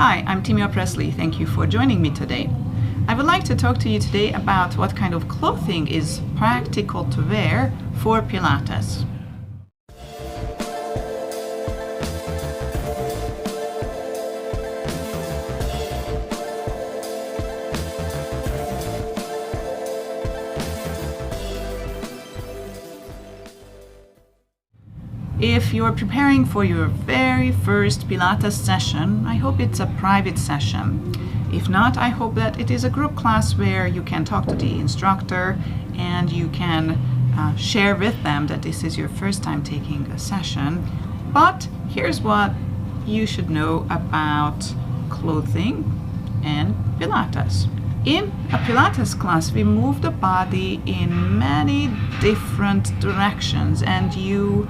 Hi, I'm Timea Presley. Thank you for joining me today. I would like to talk to you today about what kind of clothing is practical to wear for Pilates. If you're preparing for your very first Pilates session, I hope it's a private session. If not, I hope that it is a group class where you can talk to the instructor and you can share with them that this is your first time taking a session. But here's what you should know about clothing and Pilates. In a Pilates class, we move the body in many different directions, and you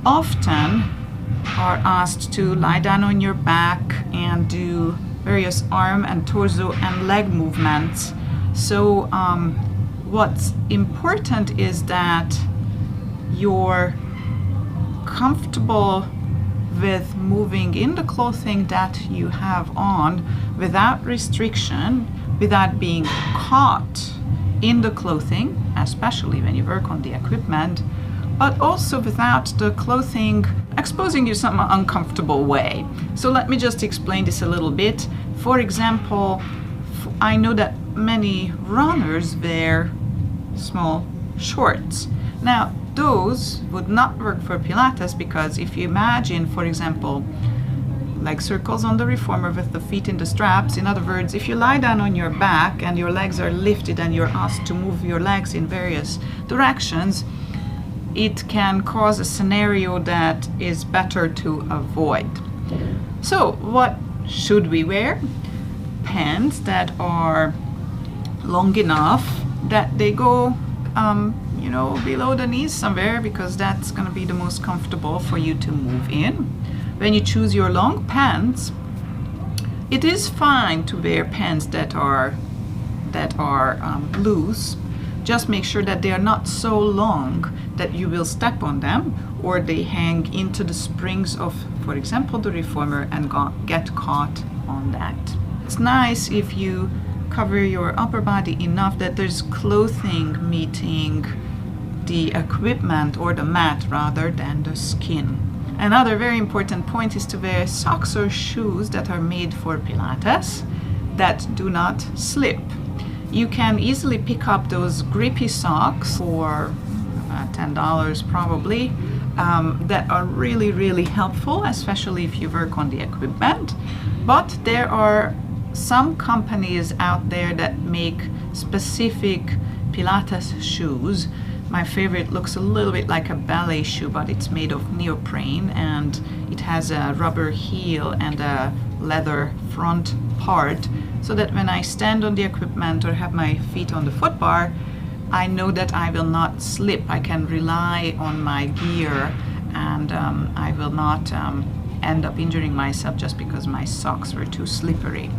often are asked to lie down on your back and do various arm and torso and leg movements. So what's important is that you're comfortable with moving in the clothing that you have on without restriction, without being caught in the clothing, especially when you work on the equipment, but also without the clothing exposing you some uncomfortable way. So let me just explain this a little bit. For example, I know that many runners wear small shorts. Now, those would not work for Pilates because if you imagine, for example, leg circles on the reformer with the feet in the straps, in other words, if you lie down on your back and your legs are lifted and you're asked to move your legs in various directions, it can cause a scenario that is better to avoid. So what should we wear? Pants that are long enough that they go below the knees somewhere, because that's going to be the most comfortable for you to move in. When you choose your long pants, it is fine to wear pants that are loose. Just make sure that they are not so long that you will step on them or they hang into the springs of, for example, the reformer and get caught on that. It's nice if you cover your upper body enough that there's clothing meeting the equipment or the mat rather than the skin. Another very important point is to wear socks or shoes that are made for Pilates that do not slip. You can easily pick up those grippy socks for $10 probably that are really, really helpful, especially if you work on the equipment. But there are some companies out there that make specific Pilates shoes. My favorite looks a little bit like a ballet shoe, but it's made of neoprene and it has a rubber heel and a leather front part, so that when I stand on the equipment or have my feet on the foot bar, I know that I will not slip. I can rely on my gear and I will not end up injuring myself just because my socks were too slippery.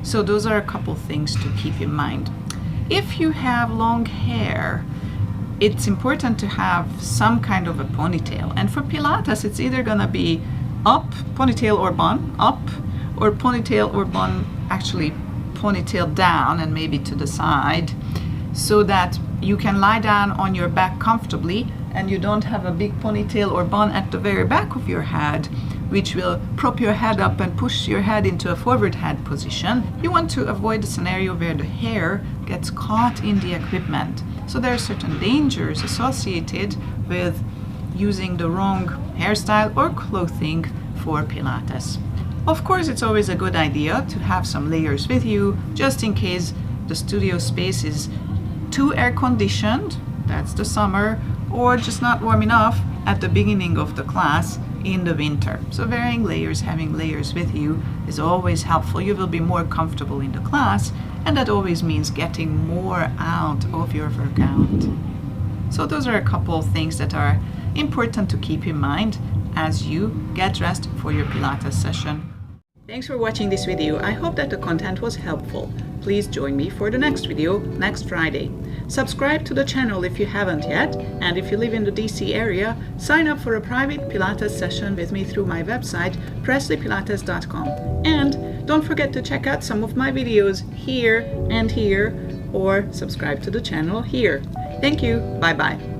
So those are a couple things to keep in mind. If you have long hair, it's important to have some kind of a ponytail. And for Pilates, it's either gonna be up, ponytail or bun, up, or ponytail or bun, actually ponytail down and maybe to the side, so that you can lie down on your back comfortably and you don't have a big ponytail or bun at the very back of your head, which will prop your head up and push your head into a forward head position. You want to avoid the scenario where the hair gets caught in the equipment. So there are certain dangers associated with using the wrong hairstyle or clothing for Pilates. Of course, it's always a good idea to have some layers with you, just in case the studio space is too air conditioned, that's the summer, or just not warm enough at the beginning of the class in the winter. So wearing layers, having layers with you is always helpful. You will be more comfortable in the class, and that always means getting more out of your workout. So those are a couple of things that are important to keep in mind as you get dressed for your Pilates session. Thanks for watching this video. I hope that the content was helpful. Please join me for the next video next Friday. Subscribe to the channel if you haven't yet, and if you live in the DC area, sign up for a private Pilates session with me through my website, presleypilates.com. And don't forget to check out some of my videos here and here, or subscribe to the channel here. Thank you. Bye-bye.